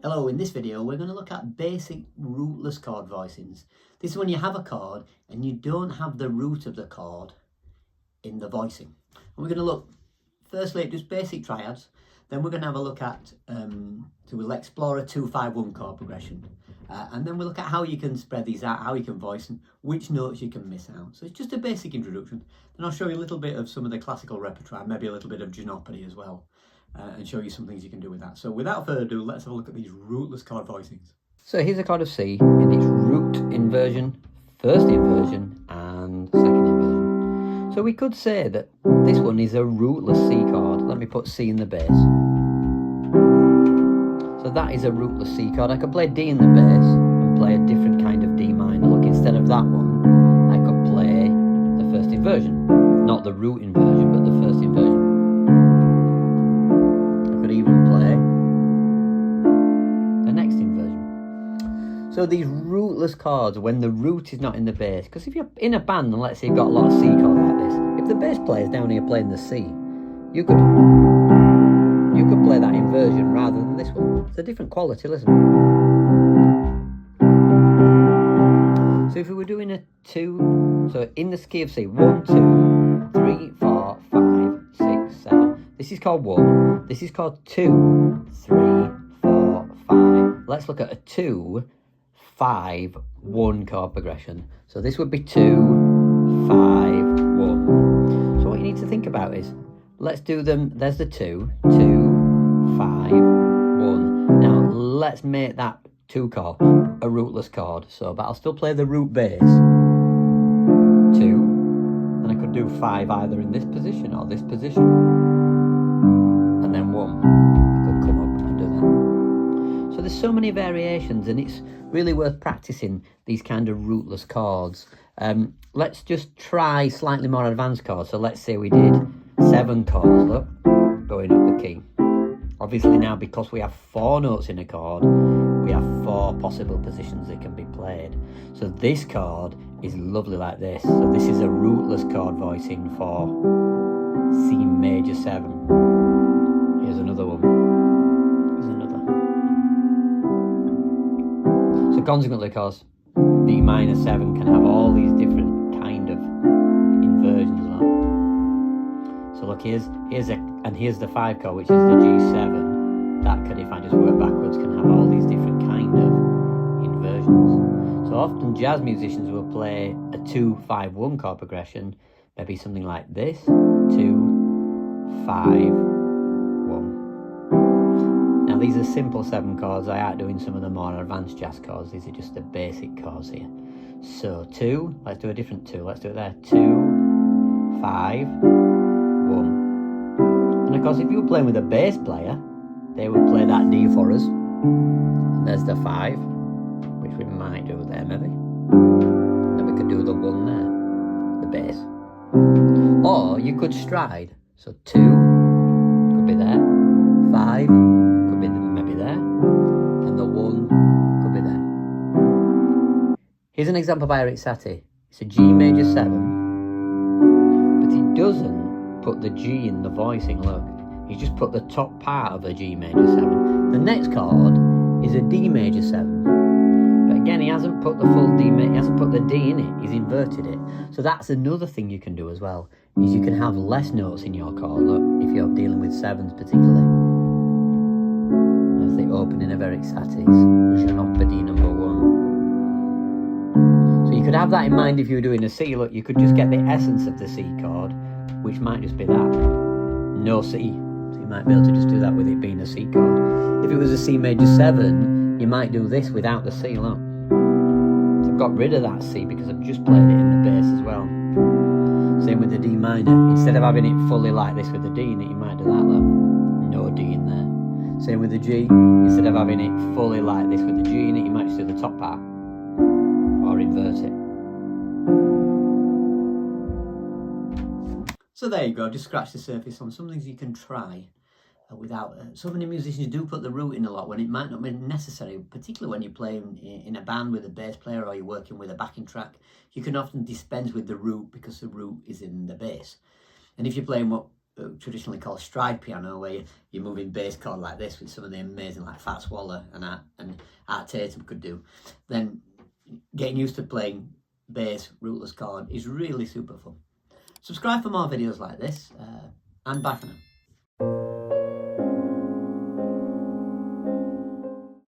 Hello, in this video we're going to look at basic rootless chord voicings. This is when you have a chord and you don't have the root of the chord in the voicing. And we're going to look firstly at just basic triads, then we're going to have a look at, we'll explore a 2-5-1 chord progression. And then we'll look at how you can spread these out, how you can voice and which notes you can miss out. So it's just a basic introduction. Then I'll show you a little bit of some of the classical repertoire, maybe a little bit of Janopody as well. And show you some things you can do with that. So without further ado, let's have a look at these rootless chord voicings. So here's a chord of C in its root inversion, first inversion and second inversion. So we could say that this one is a rootless C chord. Let me put C in the bass. So that is a rootless C chord. I could play D in the bass and play a different kind of D minor. Look, instead of that one, I could play the first inversion. Not the root inversion, but the first inversion. Even play the next inversion. So these rootless chords, when the root is not in the bass, because if you're in a band and let's say you've got a lot of C chords like this, if the bass player's down here playing the C, you could play that inversion rather than this one. It's a different quality, listen. So if we were doing a 2, so in the key of C, 1, 2, 3, 4, 5, 6, 7. This is called 1, this is called 2, 3, 4, 5. Let's look at a 2, 5, 1 chord progression. So this would be 2, 5, 1. So what you need to think about is, let's do them, there's the 2, 2, 5, 1. Now let's make that 2 chord a rootless chord. So, but I'll still play the root bass. 2, and I could do 5 either in this position or this position. And then 1, I could come up and do that. So there's so many variations and it's really worth practicing these kind of rootless chords. Let's just try slightly more advanced chords. So let's say we did 7 chords, look, going up the key. Obviously now, because we have 4 notes in a chord, we have 4 possible positions that can be played. So this chord is lovely like this. So this is a rootless chord voicing for C major 7. Here's another one. Here's another. So consequently, of course, D minor 7 can have all these different kind of inversions. Like. So look, here's the 5 chord, which is the G7. That can, if I just work backwards, can have all these different kind of inversions. So often jazz musicians will play a 2-5-1 chord progression, maybe something like this: 2, 5, 1. Now these are simple 7 chords. I aren't doing some of the more advanced jazz chords. These are just the basic chords here. So 2, let's do a different 2. Let's do it there. 2, 5, 1. And of course, if you were playing with a bass player, they would play that D for us. And there's the 5, which we might do there maybe. Then we could do the 1 there, the bass. Or you could stride. So 2 could be there, 5 could be maybe there, and the 1 could be there. Here's an example by Eric Satie. It's a G major 7, but he doesn't put the G in the voicing, look. He just put the top part of a G major 7. The next chord is a D major 7. But again, he hasn't put the full D, he hasn't put the D in it, he's inverted it. So that's another thing you can do as well, is you can have less notes in your chord, look, if you're dealing with 7s particularly. That's the opening of Eric Satie's Janopody number 1. So you could have that in mind if you were doing a C, look, you could just get the essence of the C chord, which might just be that, no C. So you might be able to just do that with it being a C chord. If it was a C major 7, you might do this without the C, look. So I've got rid of that C because I've just played it in the bass as well. Same with the D minor. Instead of having it fully like this with the D in it, you might do that, look. No D in there. Same with the G. Instead of having it fully like this with the G in it, you might just do the top part. Or invert it. So there you go, just scratch the surface on some things you can try without. So many musicians do put the root in a lot when it might not be necessary, particularly when you're playing in a band with a bass player or you're working with a backing track. You can often dispense with the root because the root is in the bass. And if you're playing what traditionally called stride piano, where you're moving bass chord like this with some of the amazing like Fats Waller and Art Tatum could do, then getting used to playing bass rootless chord is really super fun. Subscribe for more videos like this, and bye for now.